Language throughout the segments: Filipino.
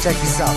Check this out.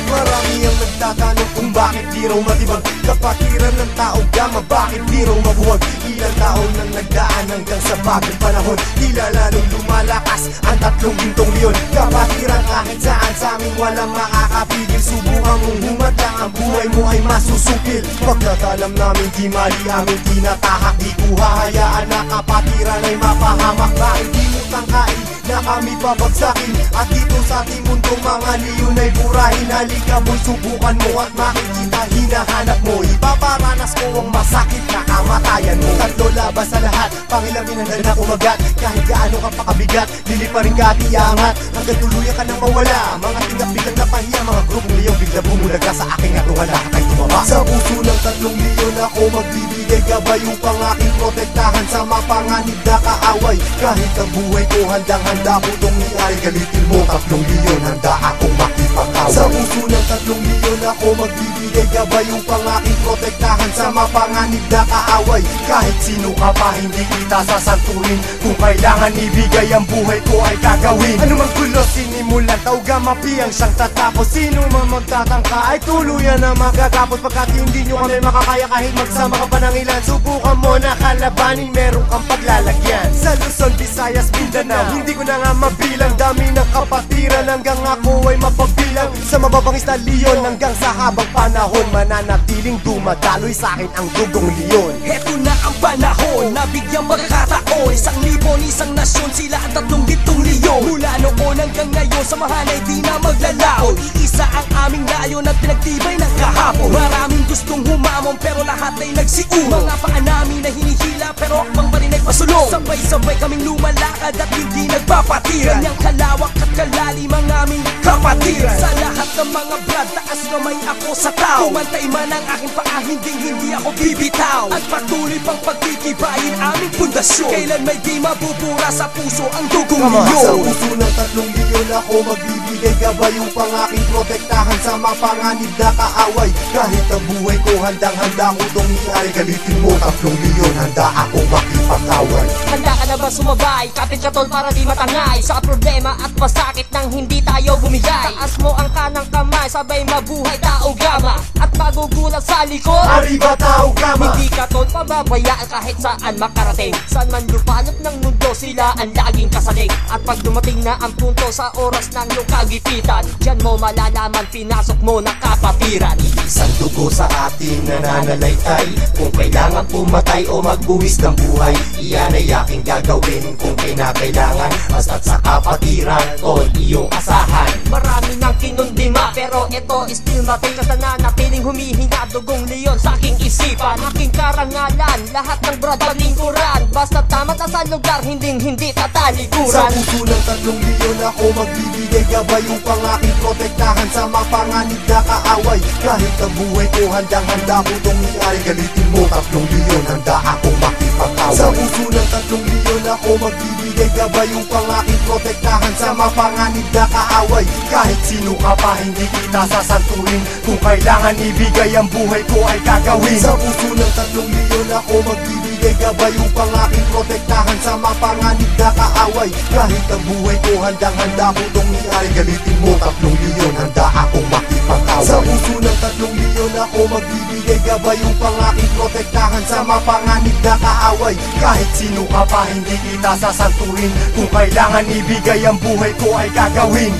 Marami ang nagtatanong kung bakit di raw matibag kapatiran ng tao gama, bakit di raw mabuwag. Ilang taon nang nagdaan hanggang sa bagong panahon, tila lalong lumalakas ang 3 gintong leon. Kapatiran kahit saan sa amin walang makakapigil. Subukan mong humadlang, ang buhay mo ay masusupil. Pagkatalam namin di mali aming tinatahak, di ko hahayaan na kapatiran ay mapahamak. Bakit di mo tangkain na kami babagsakin? At dito sa ating mundo mga leon ay burahin. Halika mo'y subukan mo at makikita hinahanap mo. Ipaparanas ko ang masakit na kamatayan mo. 3 labas sa lahat, pangilamin handa na umagat. Kahit gaano ka pakabigat, liliparin ka at iangat hanggang tuluyan ka nang mawala. Mga tingap biglang napahiya, mga grupong leon bigla bumulag ka sa aking atuhala kay tumaba. Sa puso ng 3 leon ako magbibigay gabay upang aking protektahan sa mapanganib na kaaway. Kahit ang buhay ko handang-handa ko itong iay. Galitin mo 3 leon, handa akong makipag-away. Sa puso ng 3 leon ako magbibigay gabay upang aking protektahan sa mapanganib na kaaway. Kahit sino ka pa hindi kita sasantuhin, kung kailangan ibigay ang buhay ko ay gagawin. Anumang gulo sinimulan, tauga mapiyang siyang tatapos. Sino man magtatangka ay tuluyan na magagapos. Pagkat hindi nyo kami makakaya kahit magsama ka pa ng ilan. Subukan mo na kalabanin, meron kang paglalagyan. Sa Luzon, Visayas, Mindanao, hindi ko na nga mabilang. Dami ng kapatiran hanggang ako ay mapagbilang. Sa mababangis na leon hanggang sa habang panahon, mananatiling dumadaloy sa akin ang dugong leon. Heto na ang panahon, nabigyang pagkakataon. 1,000 isang nasyon, sila ang 3 gintong leon. Mula noon hanggang ngayon, samahan ay di na maglalaon. Iisa ang aming layon at pinagtibay ng kahapon. Maraming gustong humamon pero lahat ay nagsiumo. Mga paa namin na hinihila pero akbang pa rin ay pasulong. Sabay-sabay kaming lumalakad at hindi nagpapatiran. Ganyang kalawak at kalalim ang aming kapatiran. Sa lahat ng mga brad, taas kamay ako sa tao. Kumantay man ang aking paa, hindi ako bibitaw. At patuloy pang pagtitibayin aming pundasyon. Kailan may di mabubura sa puso ang dugong leon. Sa puso ng 3 leon ako magbibigay gabay upang aking protektahan sa mapanganib na kaaway. Kahit ang buhay ko handang-handa ko itong iay. Galitin mo 3 leon, handa akong makipag-away. Handa ka na ba sumabay? Kapit ka tol para di matangay sa problema at masakit nang hindi tayo bumigay. Taas mo ang kanang kamay, sabay mabuhay tao gama. At magugulat sa likod, arriba tao gama. hindi ka tol pababayaan kahit saan makarating. Saan man lupalop ng mundo, sila ang laging kasalig. At pag dumating na ang punto sa oras ng iyong kagipitan, diyan mo malalaman pinasok mo na kapatiran. Isang dugo sa ating nananalaytay, kung kailangan pumatay o magbuwis ng buhay, iyan ay aking gagawin kung kinakailangan. Basta't sa kapatiran, tol, iyong asahan. Marami nang kinundima pero ito still matin. Kasi nanatiling humihinga dugong leon sa aking isipan. Aking karangalan, lahat ng brad lingkuran. Basta tama na sa lugar, hindi tatalikuran. Sa puso ng 3 leon ako magbibigay gabay upang aking protektahan sa mapanganib na kaaway. Kahit ang buhay ko handang-handa ko itong iay. Galitin mo 3 leon, handa akong makipag-away. Sa puso ng 3 leon ako magbibigay gabay upang aking protektahan sa mapanganib na kaaway. Kahit sino ka pa hindi kita sasantuhin, kung kailangan ibigay ang buhay ko ay gagawin. Sa puso ng 3 leon ako magbibigay gabay upang aking protektahan sa mapanganib na kaaway. Kahit ang buhay ko handang-handa ko itong iay. Galitin mo 3 leon, handa akong makipag-away. Sa puso ng 3 leon ako magbibigay gabay upang aking protektahan sa mapanganib na kaaway. Kahit sino ka pa hindi kita sasantuhin, kung kailangan ibigay ang buhay ko ay gagawin.